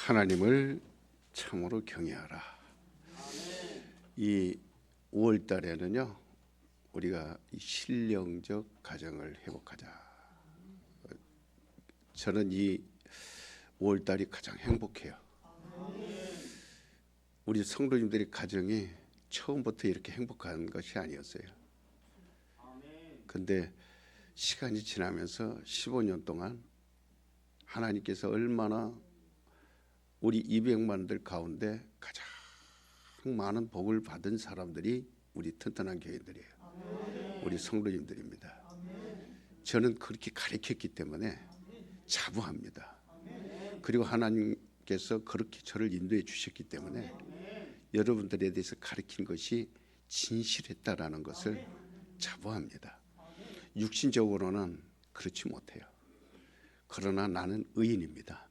하나님을 참으로 경외하라. 이 5월 달에는요, 우리가 이 신령적 가정을 회복하자. 저는 이 5월 달이 가장 행복해요. 우리 성도님들의 가정이 처음부터 이렇게 행복한 것이 아니었어요. 근데 시간이 지나면서 15년 동안 하나님께서 얼마나 우리 200만들 가운데 가장 많은 복을 받은 사람들이 우리 튼튼한 교회들이에요. 우리 성도님들입니다. 저는 그렇게 가르쳤기 때문에 자부합니다. 그리고 하나님께서 그렇게 저를 인도해 주셨기 때문에 여러분들에 대해서 가르친 것이 진실했다라는 것을 자부합니다. 육신적으로는 그렇지 못해요. 그러나 나는 의인입니다.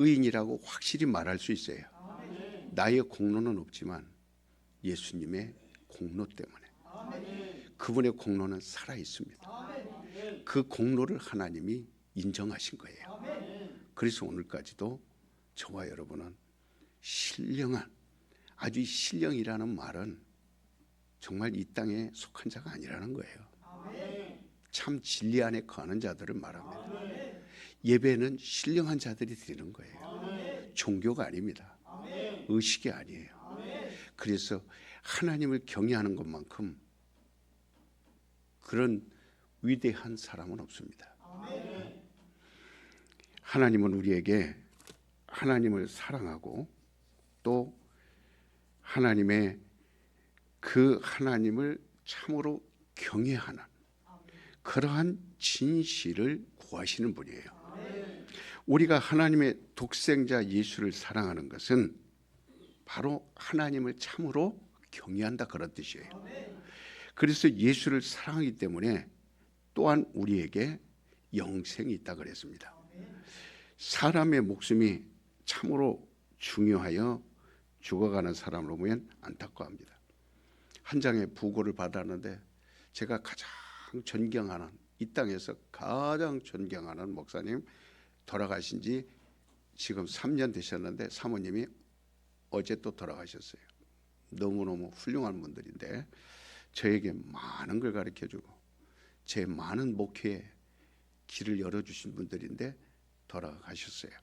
의인이라고 확실히 말할 수 있어요. 나의 공로는 없지만 예수님의 공로 때문에, 그분의 공로는 살아 있습니다. 그 공로를 하나님이 인정하신 거예요. 그래서 오늘까지도 저와 여러분은 신령한, 아주 신령이라는 말은 정말 이 땅에 속한 자가 아니라는 거예요. 참 진리 안에 거하는 자들을 말합니다. 예배는 신령한 자들이 드리는 거예요. 종교가 아닙니다. 의식이 아니에요. 그래서 하나님을 경외하는 것만큼 그런 위대한 사람은 없습니다. 하나님은 우리에게 하나님을 사랑하고 또 하나님의 그 하나님을 참으로 경외하는 그러한 진실을 구하시는 분이에요. 우리가 하나님의 독생자 예수를 사랑하는 것은 바로 하나님을 참으로 경외한다, 그런 뜻이에요. 그래서 예수를 사랑하기 때문에 또한 우리에게 영생이 있다 그랬습니다. 사람의 목숨이 참으로 중요하여 죽어가는 사람으로 보면 안타까워합니다. 한 장의 부고를 받았는데 제가 가장 존경하는, 이 땅에서 가장 존경하는 목사님 돌아가신 지 지금 3년 되셨는데 사모님이 어제 또 돌아가셨어요. 너무너무 훌륭한 분들인데 저에게 많은 걸 가르쳐주고 제 많은 목회에 길을 열어주신 분들인데 돌아가셨어요.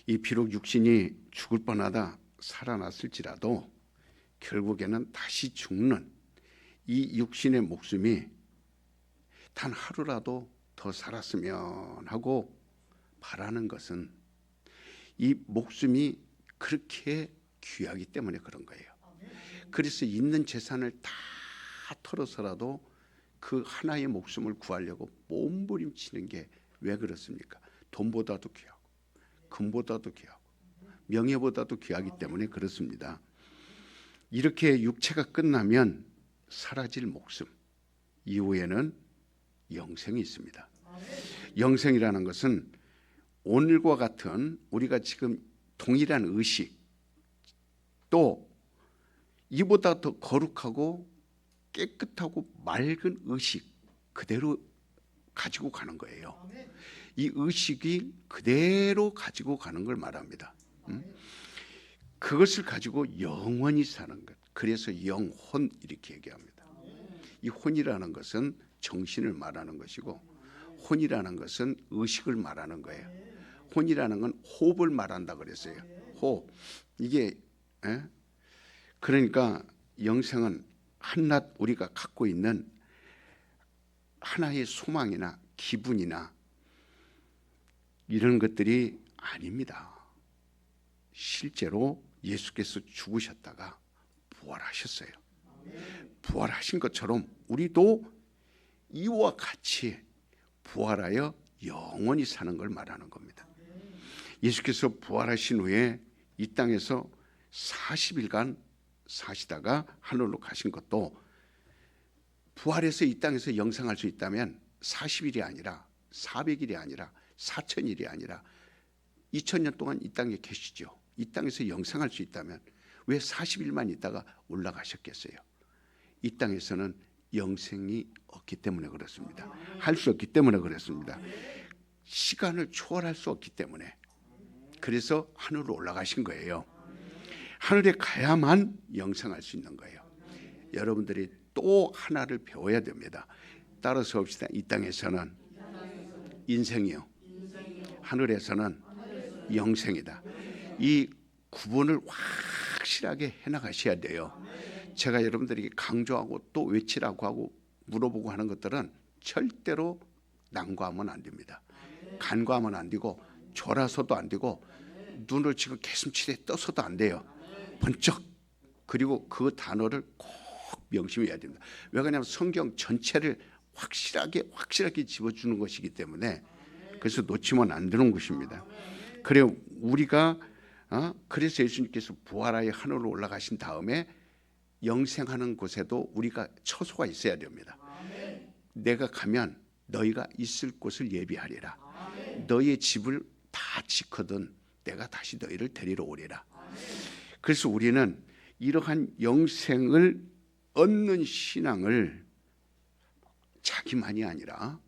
이 비록 육신이 죽을 뻔하다 살아났을지라도 결국에는 다시 죽는 이 육신의 목숨이 단 하루라도 더 살았으면 하고 바라는 것은 이 목숨이 그렇게 귀하기 때문에 그런 거예요. 그래서 있는 재산을 다 털어서라도 그 하나의 목숨을 구하려고 몸부림치는 게 왜 그렇습니까? 돈보다도 귀하고 금보다도 귀하고 명예보다도 귀하기 때문에 그렇습니다. 이렇게 육체가 끝나면 사라질 목숨 이후에는 영생이 있습니다. 영생이라는 것은 오늘과 같은 우리가 지금 동일한 의식, 또 이보다 더 거룩하고 깨끗하고 맑은 의식 그대로 가지고 가는 거예요. 이 의식이 그대로 가지고 가는 걸 말합니다. 그것을 가지고 영원히 사는 것, 그래서 영혼 이렇게 얘기합니다. 이 혼이라는 것은 정신을 말하는 것이고 혼이라는 것은 의식을 말하는 거예요. 혼이라는 건 호흡을 말한다 그랬어요. 호흡. 이게 그러니까 영생은 한낱 우리가 갖고 있는 하나의 소망이나 기분이나 이런 것들이 아닙니다. 실제로 예수께서 죽으셨다가 부활하셨어요. 부활하신 것처럼 우리도 이와 같이 부활하여 영원히 사는 걸 말하는 겁니다. 예수께서 부활하신 후에 이 땅에서 40일간 사시다가 하늘로 가신 것도 부활해서 이 땅에서 영생할 수 있다면 40일이 아니라 400일이 아니라 4000일이 아니라 2000년 동안 이 땅에 계시죠. 이 땅에서 영생할 수 있다면 왜 40일만 있다가 올라가셨겠어요? 이 땅에서는 영생이 없기 때문에 그렇습니다. 할 수 없기 때문에 그렇습니다. 시간을 초월할 수 없기 때문에 그래서 하늘로 올라가신 거예요. 하늘에 가야만 영생할 수 있는 거예요. 여러분들이 또 하나를 배워야 됩니다. 따라서 봅시다. 이 땅에서는 인생이요, 하늘에서는 영생이다. 이 구분을 확실하게 해나가셔야 돼요. 제가 여러분들에게 강조하고 또 외치라고 하고 물어보고 하는 것들은 절대로 난과하면 안 됩니다. 간과하면 안 되고 졸아서도 안 되고 눈을 지금 개슴치레 떠서도 안 돼요. 번쩍. 그리고 그 단어를 꼭 명심해야 됩니다. 왜 그러냐면 성경 전체를 확실하게 집어주는 것이기 때문에 그래서 놓치면 안 되는 것입니다. 그래요. 우리가 그래서 예수님께서 부활하여 하늘로 올라가신 다음에 영생하는 곳에도 우리가 처소가 있어야 됩니다. 내가 가면 너희가 있을 곳을 예비하리라. 너희의 집을 다 지거든 내가 다시 너희를 데리러 오리라. 그래서 우리는 이러한 영생을 얻는 신앙을 자기만이 아니라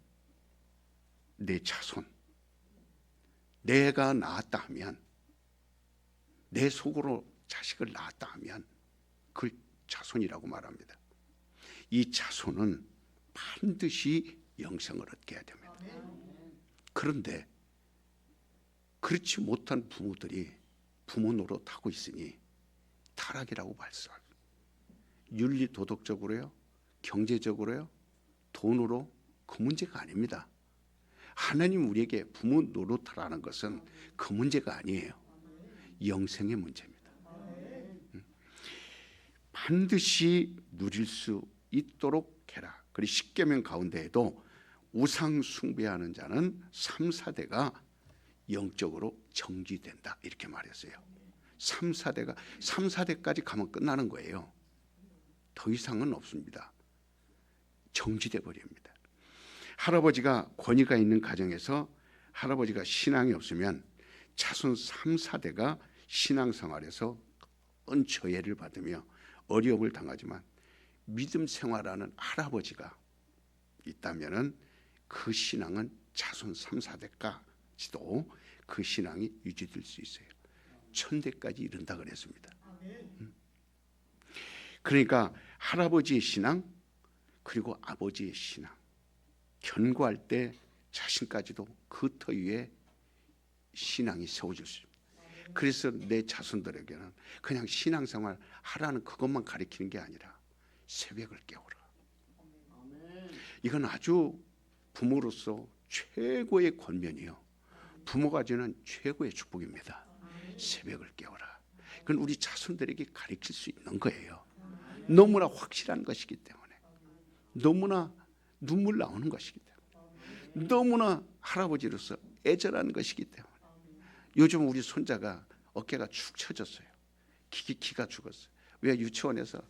내 자손, 내가 낳았다 하면, 내 속으로 자식을 낳았다 하면 그걸 자손이라고 말합니다. 이 자손은 반드시 영생을 얻게 해야 됩니다. 그런데 그렇지 못한 부모들이 부모 노릇하고 있으니 타락이라고 발설. 윤리 도덕적으로요, 경제적으로요, 돈으로 그 문제가 아닙니다. 하나님 우리에게 부모 노릇하라는 것은 그 문제가 아니에요. 영생의 문제입니다. 반드시 누릴 수 있도록 해라. 그리고 십계명 가운데에도 우상 숭배하는 자는 3, 4대가 영적으로 정지된다 이렇게 말했어요. 3, 4대까지 가면 끝나는 거예요. 더 이상은 없습니다. 정지돼 버립니다. 할아버지가 권위가 있는 가정에서 할아버지가 신앙이 없으면 자손 3, 4대가 신앙생활에서 은처해를 받으며 어려움을 당하지만 믿음 생활하는 할아버지가 있다면은 그 신앙은 자손 3, 4대까지도 그 신앙이 유지될 수 있어요. 1000대까지 이른다 그랬습니다. 그러니까 할아버지의 신앙 그리고 아버지의 신앙 견고할 때 자신까지도 그 터 위에 신앙이 세워질 수 있습니다. 그래서 내 자손들에게는 그냥 신앙생활 하라는 그것만 가르치는 게 아니라 새벽을 깨우라. 이건 아주 부모로서 최고의 권면이요. 부모가 주는 최고의 축복입니다. 새벽을 깨우라. 그건 우리 자손들에게 가르칠 수 있는 거예요. 너무나 확실한 것이기 때문에, 너무나 눈물 나오는 것이기 때문에, 너무나 할아버지로서 애절한 것이기 때문에. 요즘 우리 손자가 어깨가 축 처졌어요. 기가 죽었어요. 왜? 유치원에서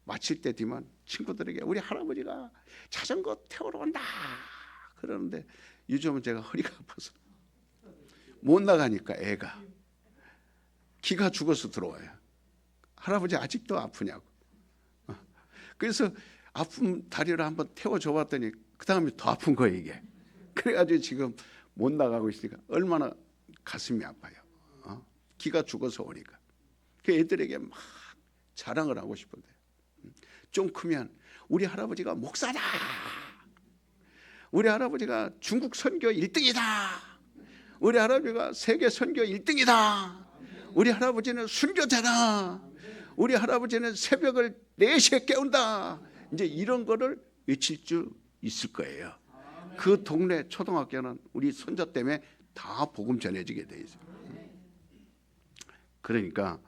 마칠 때 뒤만 친구들에게 우리 할아버지가 자전거 태우러 온다 그러는데 요즘은 제가 허리가 아파서 못 나가니까 애가 기가 죽어서 들어와요. 할아버지 아직도 아프냐고. 그래서 아픈 다리를 한번 태워줘 봤더니 그 다음에 더 아픈 거예요 이게. 그래가지고 지금 못 나가고 있으니까 얼마나 가슴이 아파요. 기가 죽어서 오니까. 그 애들에게 막 자랑을 하고 싶은데 좀 크면 우리 할아버지가 목사다. 우리 할아버지가 중국 선교 1등이다. 우리 할아버지가 세계 선교 1등이다. 우리 할아버지는 순교자다. 우리 할아버지는 새벽을 4시에 깨운다. 이제 이런 거를 외칠 줄 있을 거예요. 그 동네 초등학교는 우리 손자 때문에 다 복음 전해지게 돼 있어요. 그러니까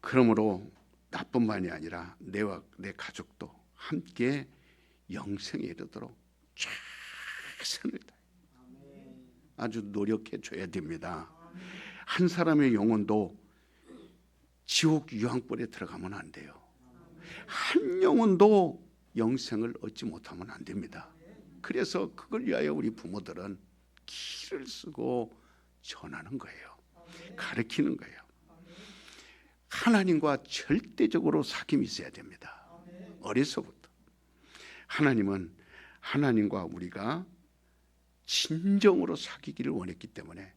그러므로 나뿐만이 아니라 내와 내 가족도 함께 영생에 이르도록 최선을 다해 아주 노력해 줘야 됩니다. 한 사람의 영혼도 지옥 유황불에 들어가면 안 돼요. 한 영혼도 영생을 얻지 못하면 안 됩니다. 그래서 그걸 위하여 우리 부모들은 기를 쓰고 전하는 거예요. 가르치는 거예요. 하나님과 절대적으로 사귐이 있어야 됩니다. 어려서부터. 하나님은 하나님과 우리가 진정으로 사귀기를 원했기 때문에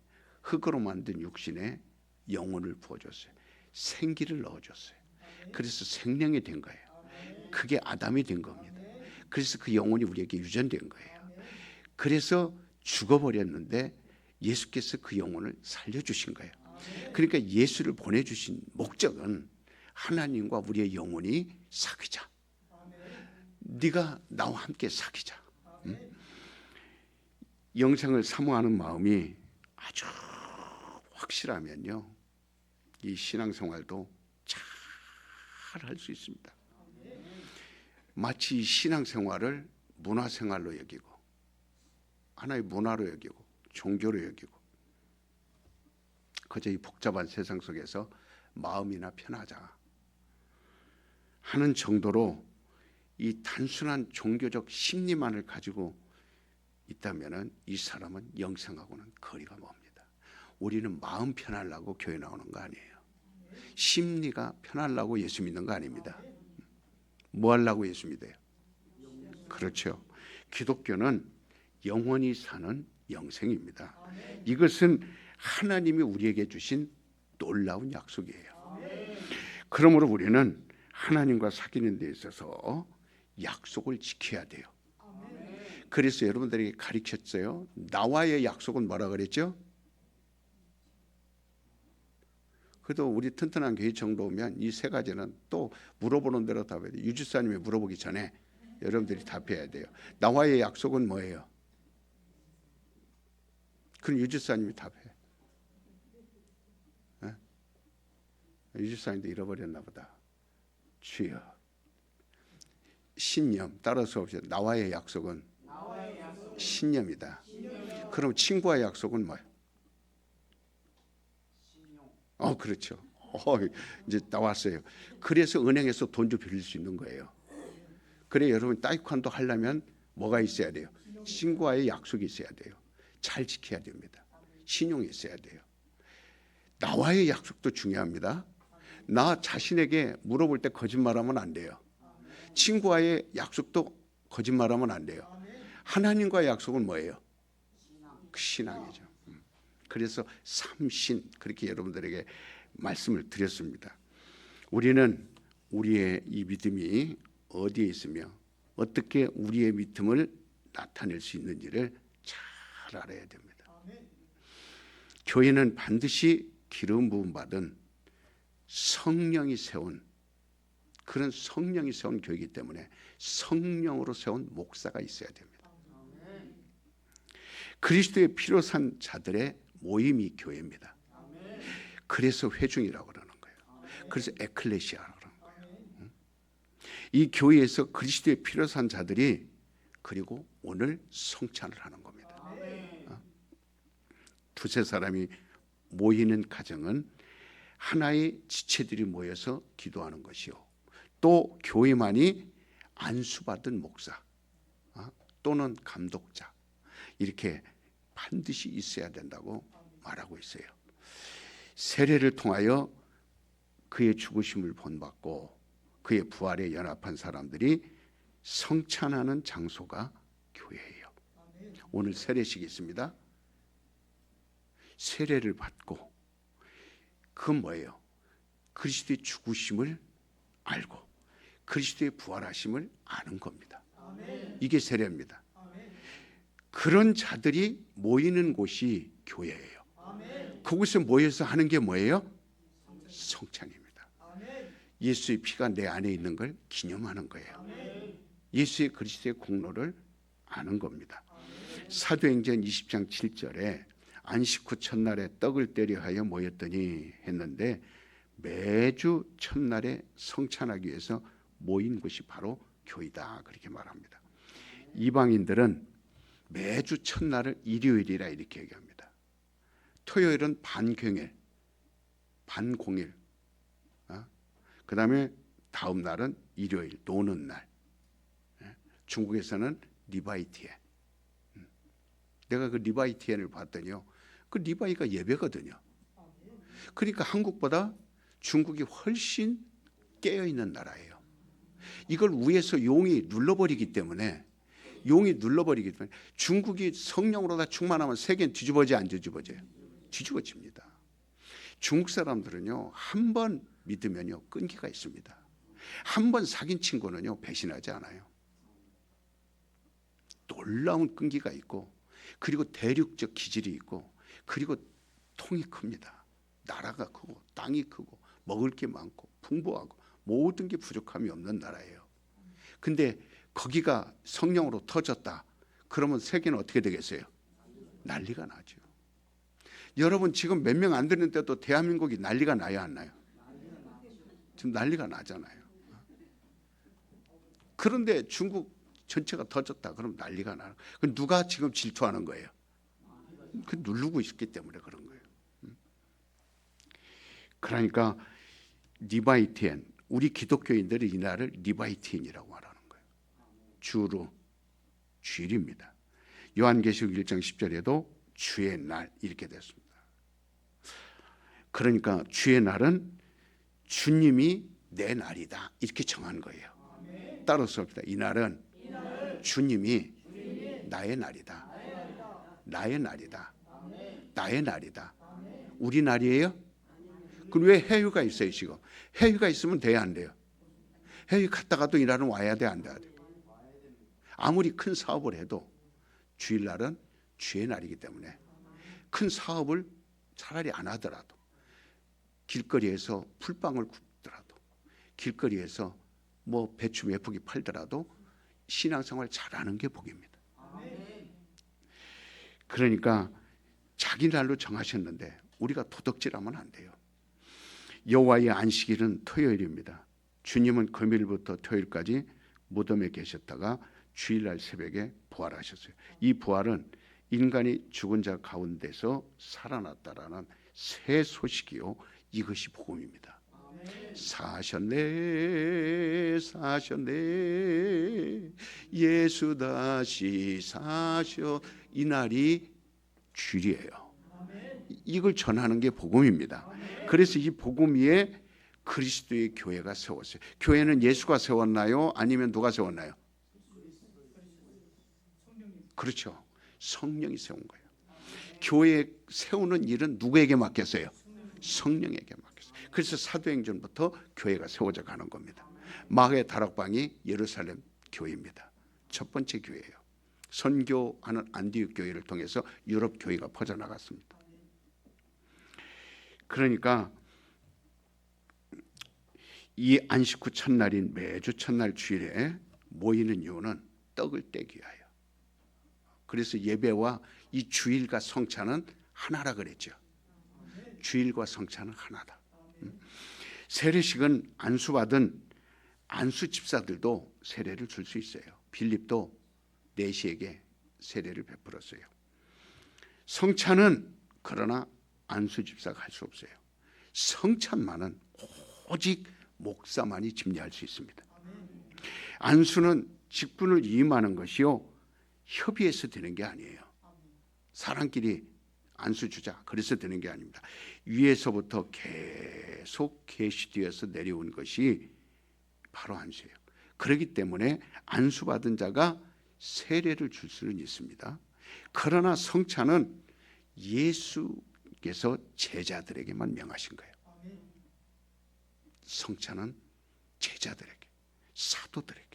흙으로 만든 육신에 영혼을 부어줬어요. 생기를 넣어줬어요. 그래서 생명이 된 거예요. 그게 아담이 된 겁니다. 그래서 그 영혼이 우리에게 유전된 거예요. 그래서 죽어버렸는데 예수께서 그 영혼을 살려주신 거예요. 그러니까 예수를 보내주신 목적은 하나님과 우리의 영혼이 사귀자. 네가 나와 함께 사귀자. 영생을 사모하는 마음이 아주 확실하면요, 이 신앙생활도 잘 할 수 있습니다. 마치 신앙생활을 문화생활로 여기고 하나의 문화로 여기고 종교로 여기고 그저 이 복잡한 세상 속에서 마음이나 편하자 하는 정도로 이 단순한 종교적 심리만을 가지고 있다면 이 사람은 영생하고는 거리가 멉니다. 우리는 마음 편하려고 교회 나오는 거 아니에요. 심리가 편하려고 예수 믿는 거 아닙니다. 뭐 하려고 예수 믿어요? 그렇죠. 기독교는 영원히 사는 영생입니다. 이것은 하나님이 우리에게 주신 놀라운 약속이에요. 그러므로 우리는 하나님과 사귀는 데 있어서 약속을 지켜야 돼요. 그래서 여러분들에게 가르쳤어요. 나와의 약속은 뭐라 그랬죠? 그래도 우리 튼튼한 교회 정도 오면 이 세 가지는 또 물어보는 대로 답해야 돼요. 유지사님이 물어보기 전에 여러분들이 답해야 돼요. 나와의 약속은 뭐예요? 그럼 유지사님이 답해. 네? 유지사님도 잃어버렸나 보다. 주여. 신념 따라서 없이 나와의 약속은 신념이다. 그럼 친구와의 약속은 뭐예요? 그렇죠. 이제 나왔어요. 그래서 은행에서 돈 좀 빌릴 수 있는 거예요. 그래 여러분 타이완도 하려면 뭐가 있어야 돼요? 친구와의 약속이 있어야 돼요. 잘 지켜야 됩니다. 신용이 있어야 돼요. 나와의 약속도 중요합니다. 나 자신에게 물어볼 때 거짓말하면 안 돼요. 친구와의 약속도 거짓말하면 안 돼요. 하나님과의 약속은 뭐예요? 신앙이죠. 그래서 삼신 그렇게 여러분들에게 말씀을 드렸습니다. 우리는 우리의 이 믿음이 어디에 있으며 어떻게 우리의 믿음을 나타낼 수 있는지를 잘 알아야 됩니다. 교회는 반드시 기름 부음 받은 성령이 세운 그런 성령이 세운 교회이기 때문에 성령으로 세운 목사가 있어야 됩니다. 그리스도의 피로 산 자들의 모임이 교회입니다. 그래서 회중이라고 그러는 거예요. 그래서 에클레시아라고 그러는 거예요. 이 교회에서 그리스도의 피로 산 자들이 그리고 오늘 성찬을 하는 겁니다. 두세 사람이 모이는 가정은 하나의 지체들이 모여서 기도하는 것이요. 또 교회만이 안수받은 목사 또는 감독자 이렇게 반드시 있어야 된다고 말하고 있어요. 세례를 통하여 그의 죽으심을 본받고 그의 부활에 연합한 사람들이 성찬하는 장소가 교회예요. 오늘 세례식이 있습니다. 세례를 받고 그건 뭐예요? 그리스도의 죽으심을 알고 그리스도의 부활하심을 아는 겁니다. 이게 세례입니다. 그런 자들이 모이는 곳이 교회예요. 그곳에 모여서 하는 게 뭐예요? 성찬입니다. 예수의 피가 내 안에 있는 걸 기념하는 거예요. 예수의 그리스도의 공로를 아는 겁니다. 사도행전 20장 7절에 안식 후 첫날에 떡을 떼려 하여 모였더니 했는데 매주 첫날에 성찬하기 위해서 모인 곳이 바로 교회다 그렇게 말합니다. 이방인들은 매주 첫날을 일요일이라 이렇게 얘기합니다. 토요일은 반경일, 반공일, 그 다음에 다음 날은 일요일, 노는 날. 중국에서는 리바이티엔. 내가 그 리바이티엔을 봤더니요, 그 리바이가 예배거든요. 그러니까 한국보다 중국이 훨씬 깨어있는 나라예요. 이걸 위에서 용이 눌러버리기 때문에 중국이 성령으로 다 충만하면 세계는 뒤집어져 안 뒤집어져요? 뒤집어집니다. 중국 사람들은요, 한 번 믿으면요 끈기가 있습니다. 한 번 사귄 친구는요 배신하지 않아요. 놀라운 끈기가 있고, 그리고 대륙적 기질이 있고, 그리고 통이 큽니다. 나라가 크고 땅이 크고 먹을 게 많고 풍부하고 모든 게 부족함이 없는 나라예요. 근데 거기가 성령으로 터졌다 그러면 세계는 어떻게 되겠어요? 난리가 나죠. 여러분 지금 몇 명 안 되는데도 대한민국이 난리가 나야 안 나요? 지금 난리가 나잖아요. 그런데 중국 전체가 터졌다 그럼 난리가 나요. 누가 지금 질투하는 거예요? 그 누르고 있기 때문에 그런 거예요. 그러니까 리바이티엔, 우리 기독교인들이 이 날을 리바이티엔이라고 말하는 거예요. 주로 주일입니다. 요한계시록 1장 10절에도 주의 날 이렇게 됐습니다. 그러니까 주의 날은 주님이 내 날이다 이렇게 정한 거예요. 따라서 이 날은 주님이 나의 날이다. 나의 날이다. 나의 날이다. 우리 날이에요? 그럼 왜 해유가 있어요 지금? 해유가 있으면 돼야 안 돼요? 해유 갔다가도 이 날은 와야 돼 안 돼야 돼? 아무리 큰 사업을 해도 주일날은 주의 날이기 때문에 큰 사업을 차라리 안 하더라도, 길거리에서 풀빵을 굽더라도, 길거리에서 뭐 배추 몇 포기 팔더라도 신앙생활 잘하는 게 복입니다. 그러니까 자기 날로 정하셨는데 우리가 도덕질하면 안 돼요. 여호와의 안식일은 토요일입니다. 주님은 금요일부터 토요일까지 무덤에 계셨다가 주일날 새벽에 부활하셨어요. 이 부활은 인간이 죽은 자 가운데서 살아났다라는 새 소식이요, 이것이 복음입니다. 사셨네 사셨네 예수 다시 사셔, 이 날이 주일이에요. 이걸 전하는 게 복음입니다. 그래서 이 복음 위에 그리스도의 교회가 세웠어요. 교회는 예수가 세웠나요? 아니면 누가 세웠나요? 그렇죠. 성령이 세운 거예요. 교회 세우는 일은 누구에게 맡겼어요? 성령에게 맡겼어요. 그래서 사도행전부터 교회가 세워져 가는 겁니다. 마가의 다락방이 예루살렘 교회입니다. 첫 번째 교회예요. 선교하는 안디옥 교회를 통해서 유럽 교회가 퍼져나갔습니다. 그러니까 이 안식 후 첫날인 매주 첫날 주일에 모이는 이유는 떡을 떼기 위하여. 그래서 예배와 이 주일과 성찬은 하나라 그랬죠. 주일과 성찬은 하나다. 세례식은 안수받은 안수 집사들도 세례를 줄 수 있어요. 빌립도 내시에게 세례를 베풀었어요. 성찬은 그러나 안수 집사가 할 수 없어요. 성찬만은 오직 목사만이 집례할 수 있습니다. 안수는 직분을 위임하는 것이요, 협의해서 되는 게 아니에요. 사람끼리 안수 주자 그래서 되는 게 아닙니다. 위에서부터 계속 계시되어서 내려온 것이 바로 안수예요. 그렇기 때문에 안수받은 자가 세례를 줄 수는 있습니다. 그러나 성찬은 예수께서 제자들에게만 명하신 거예요. 성찬은 제자들에게, 사도들에게.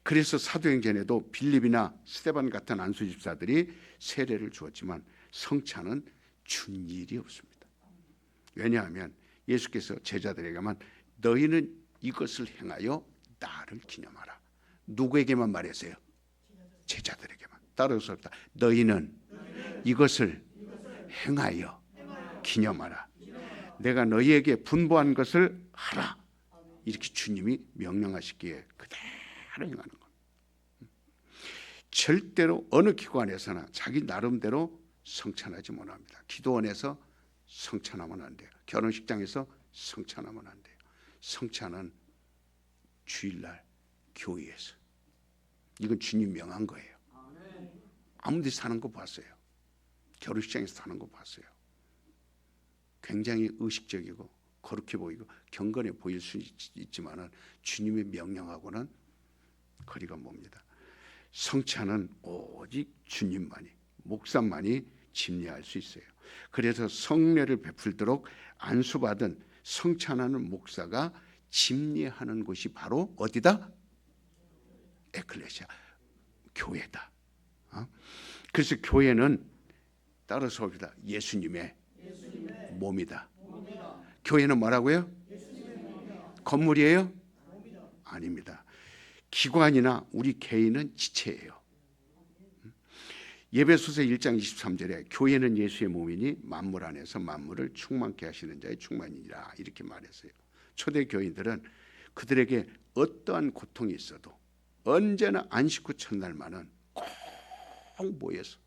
그래서 사도행전에도 빌립이나 스데반 같은 안수 집사들이 세례를 주었지만 성찬은 준 일이 없습니다. 왜냐하면 예수께서 제자들에게만 너희는 이것을 행하여 나를 기념하라. 누구에게만 말했어요? 제자들에게만. 따라서 너희는 이것을 행하여 기념하라. 내가 너희에게 분부한 것을 하라. 이렇게 주님이 명령하시기에 그대로 행하는 겁니다. 절대로 어느 기관에서나 자기 나름대로 성찬하지 못합니다. 기도원에서 성찬하면 안 돼요. 결혼식장에서 성찬하면 안 돼요. 성찬은 주일날 교회에서. 이건 주님 명한 거예요. 아무 데서 하는 거 봤어요. 결혼식장에서 하는 거 봤어요. 굉장히 의식적이고 거룩해 보이고 경건해 보일 수 있지만은 주님의 명령하고는 거리가 멉니다. 성찬은 오직 주님만이, 목사만이 침례할 수 있어요. 그래서 성례를 베풀도록 안수받은 성찬하는 목사가 침례하는 곳이 바로 어디다? 에클레시아, 교회다. 그래서 교회는 따라서 봅시다. 예수님의 몸이다. 교회는 뭐라고요? 건물이에요? 아닙니다. 기관이나 우리 개인은 지체예요. 예배소서 1장 23절에 교회는 예수의 몸이니 만물 안에서 만물을 충만케 하시는 자의 충만이니라 이렇게 말했어요. 초대 교인들은 그들에게 어떠한 고통이 있어도 언제나 안식 후 첫날만은 꼭 모여서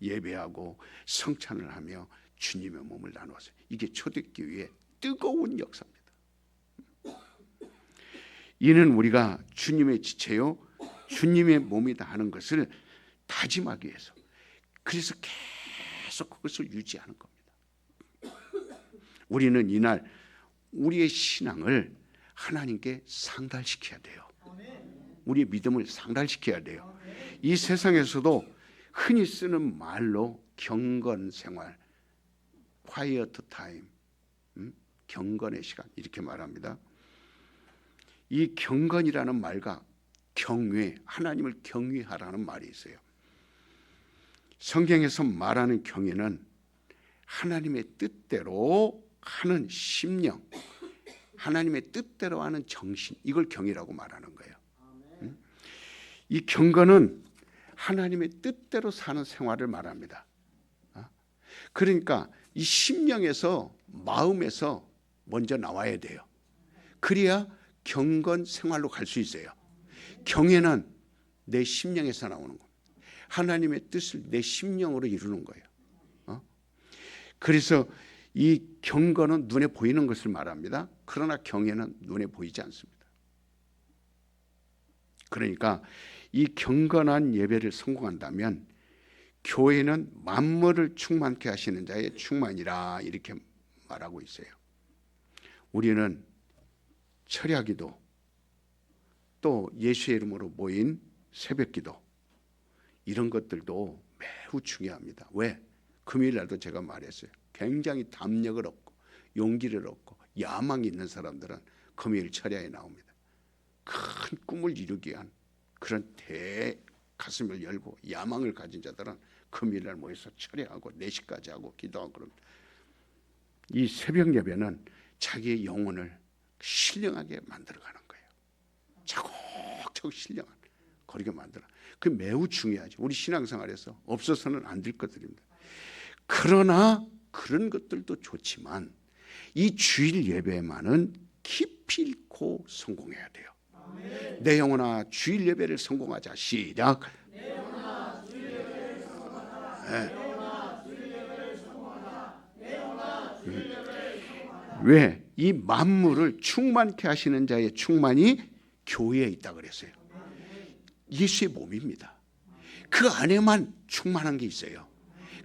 예배하고 성찬을 하며 주님의 몸을 나누었어요. 이게 초대교회의 뜨거운 역사입니다. 이는 우리가 주님의 지체요 주님의 몸이다 하는 것을 다짐하기 위해서, 그래서 계속 그것을 유지하는 겁니다. 우리는 이날 우리의 신앙을 하나님께 상달시켜야 돼요. 우리의 믿음을 상달시켜야 돼요. 이 세상에서도 흔히 쓰는 말로 경건 생활, quiet time, 경건의 시간 이렇게 말합니다. 이 경건이라는 말과 경외, 하나님을 경외하라는 말이 있어요. 성경에서 말하는 경외는 하나님의 뜻대로 하는 심령, 하나님의 뜻대로 하는 정신, 이걸 경외라고 말하는 거예요. 이 경건은 하나님의 뜻대로 사는 생활을 말합니다. 그러니까 이 심령에서, 마음에서 먼저 나와야 돼요. 그래야 경건 생활로 갈 수 있어요. 경외는 내 심령에서 나오는 겁니다. 하나님의 뜻을 내 심령으로 이루는 거예요. 그래서 이 경건은 눈에 보이는 것을 말합니다. 그러나 경외는 눈에 보이지 않습니다. 그러니까 이 경건한 예배를 성공한다면 교회는 만물을 충만케 하시는 자의 충만이라 이렇게 말하고 있어요. 우리는 철야기도, 또 예수의 이름으로 모인 새벽기도, 이런 것들도 매우 중요합니다. 왜? 금요일 날도 제가 말했어요. 굉장히 담력을 얻고 용기를 얻고 야망이 있는 사람들은 금요일 철야에 나옵니다. 큰 꿈을 이루기 위한 그런 가슴을 열고 야망을 가진 자들은 금요일 날 모여서 철야하고 4시까지 하고 기도하고 그럽니다. 이 새벽 예배는 자기의 영혼을 신령하게 만들어가는 거예요. 차곡차곡 신령한 그렇게 만들어. 그게 매우 중요하죠. 우리 신앙생활에서 없어서는 안 될 것들입니다. 그러나 그런 것들도 좋지만 이 주일 예배만은 깊이 읽고 성공해야 돼요. 내 영혼아 주일 예배를 성공하자. 시작. 내 영혼아 주일 예배를 성공하자. 왜? 이 만물을 충만케 하시는 자의 충만이 교회에 있다 그랬어요. 예수의 몸입니다. 그 안에만 충만한 게 있어요.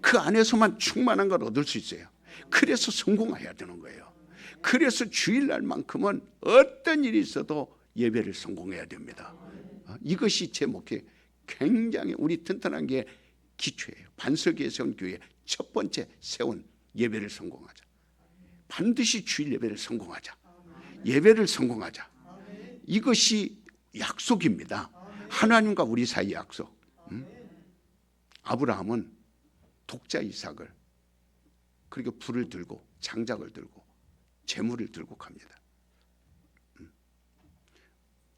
그 안에서만 충만한 걸 얻을 수 있어요. 그래서 성공해야 되는 거예요. 그래서 주일날만큼은 어떤 일이 있어도 예배를 성공해야 됩니다. 이것이 제 목회, 굉장히 우리 튼튼한 게 기초예요. 반석에 세운 교회 첫 번째 세운 예배를 성공하자. 반드시 주일 예배를 성공하자. 예배를 성공하자. 이것이 약속입니다. 하나님과 우리 사이 약속. 아브라함은 독자 이삭을, 그리고 불을 들고 장작을 들고 재물을 들고 갑니다.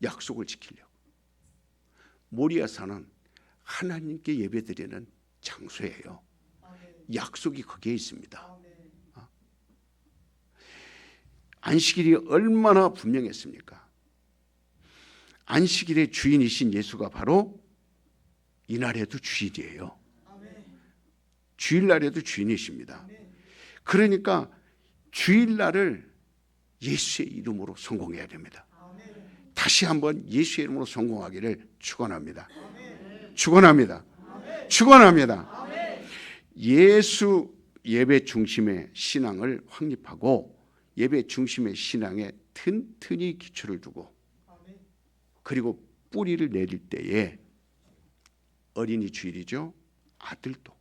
약속을 지키려고. 모리아산은 하나님께 예배드리는 장소예요. 약속이 거기에 있습니다. 안식일이 얼마나 분명했습니까? 안식일의 주인이신 예수가 바로 이날에도 주인이에요. 주일날에도 주인이십니다. 그러니까 주일날을 예수의 이름으로 성공해야 됩니다. 다시 한번 예수의 이름으로 성공하기를 축원합니다. 축원합니다. 축원합니다. 예수 예배 중심의 신앙을 확립하고 예배 중심의 신앙에 튼튼히 기초를 두고, 그리고 뿌리를 내릴 때에 어린이 주일이죠. 아들도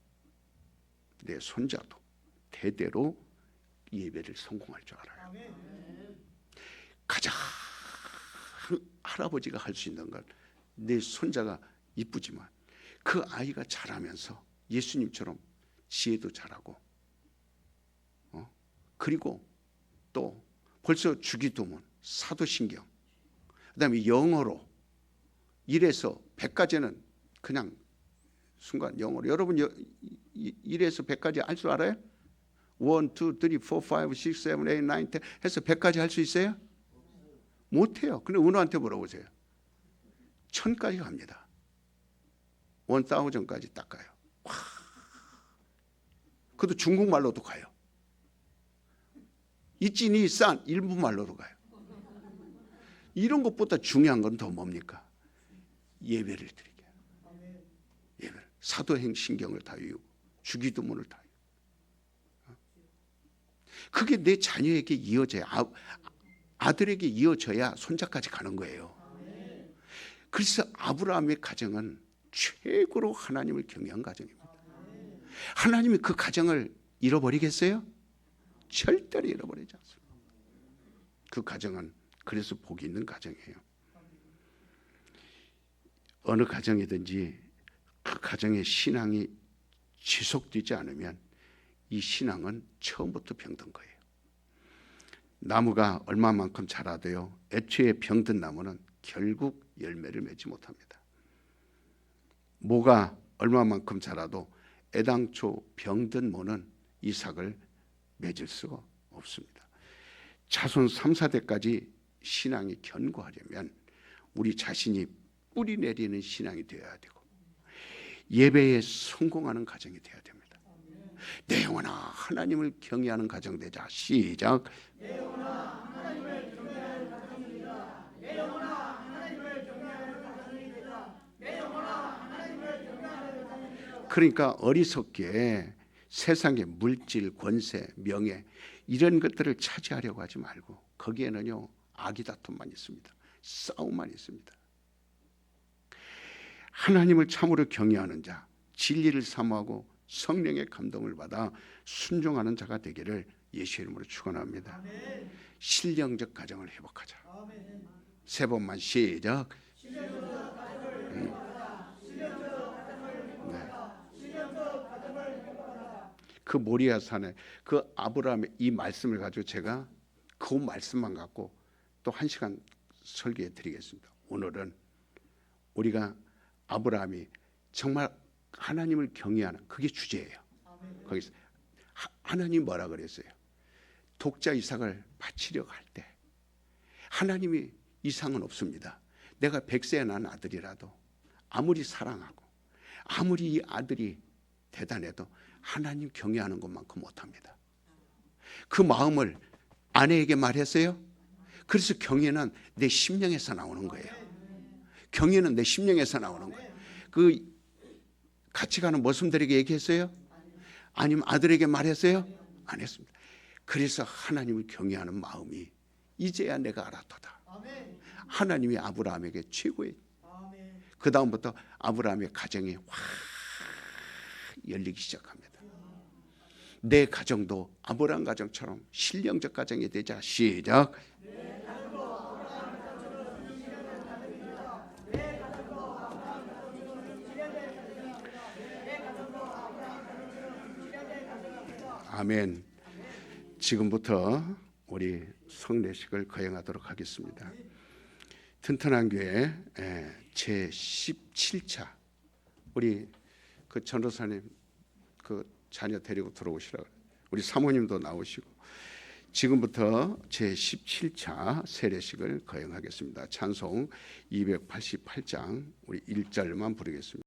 내 손자도 대대로 예배를 성공할 줄 알아요. 가장 할아버지가 할 수 있는 건 내 손자가 이쁘지만 그 아이가 자라면서 예수님처럼 지혜도 잘하고 그리고 또 벌써 주기도문, 사도신경, 그다음에 영어로 1에서 100까지는 그냥 순간 영어로. 여러분 1에서 100까지 할 줄 알아요? 1, 2, 3, 4, 5, 6, 7, 8, 9, 10 해서 100까지 할 수 있어요? 못해요. 근데 은호한테 물어보세요. 1000까지 갑니다. 1000까지 딱 가요. 와. 그것도 중국말로도 가요. 이찐이 싼 일본말로도 가요. 이런 것보다 중요한 건 더 뭡니까? 예배를 드리게. 예배를. 사도행신경을 다 외우고 주기도문을 다 외우고. 그게 내 자녀에게 이어져야, 아들에게 이어져야 손자까지 가는 거예요. 그래서 아브라함의 가정은 최고로 하나님을 경외한 가정입니다. 하나님이 그 가정을 잃어버리겠어요? 절대로 잃어버리지 않습니다. 그 가정은 그래서 복이 있는 가정이에요. 어느 가정이든지 그 가정의 신앙이 지속되지 않으면 이 신앙은 처음부터 병든 거예요. 나무가 얼마만큼 자라도요, 애초에 병든 나무는 결국 열매를 맺지 못합니다. 모가 얼마만큼 자라도 애당초 병든 모는 이삭을 맺을 수가 없습니다. 자손 3, 4대까지 신앙이 견고하려면 우리 자신이 뿌리 내리는 신앙이 되어야 되고 예배에 성공하는 가정이 되어야 됩니다. 내 영혼아 하나님을 경외하는 가정 되자. 시작. 내 영혼아 하나님을 경외하는 가정이 되자. 내 영혼아 하나님을 경외하는 가정이 되자. 내 영혼아 하나님을 경외하는 가정이 되자. 그러니까 어리석게 세상의 물질, 권세, 명예 이런 것들을 차지하려고 하지 말고 거기에는요 악의 다툼만 있습니다. 싸움만 있습니다. 하나님을 참으로 경외하는 자, 진리를 사모하고 성령의 감동을 받아 순종하는 자가 되기를 예수의 이름으로 축원합니다. 아멘. 신령적 가정을 회복하자. 아멘. 3번만 시작. 신령적 가정을 회복하자. 신령적 가정을 회복하자. 신령적 가정을 회복하자. 그 모리아 산에 그 아브라함의 이 말씀을 가지고 제가 그 말씀만 갖고 또 1시간 설교해 드리겠습니다. 오늘은 우리가 아브라함이 정말 하나님을 경외하는 그게 주제예요. 거기서 하나님 뭐라 그랬어요? 독자 이삭을 바치려고 할 때 하나님이 이상은 없습니다. 내가 100세에 난 아들이라도 아무리 사랑하고 아무리 이 아들이 대단해도 하나님 경외하는 것만큼 못합니다. 그 마음을 아내에게 말했어요. 그래서 경외는 내 심령에서 나오는 거예요. 경외는 내 심령에서 나오는 거예요. 그 같이 가는 모습들에게 얘기했어요? 아니면 아들에게 말했어요? 안 했습니다. 그래서 하나님을 경외하는 마음이 이제야 내가 알았도다. 하나님이 아브라함에게 최고의, 그 다음부터 아브라함의 가정이 확 열리기 시작합니다. 내 가정도 아브라함 가정처럼 신령적 가정이 되자. 시작. 아멘. 지금부터 우리 성례식을 거행하도록 하겠습니다. 튼튼한 교회 제17차 우리 그 전도사님 그 자녀 데리고 들어오시라고, 우리 사모님도 나오시고 지금부터 제17차 세례식을 거행하겠습니다. 찬송 288장 우리 1절만 부르겠습니다.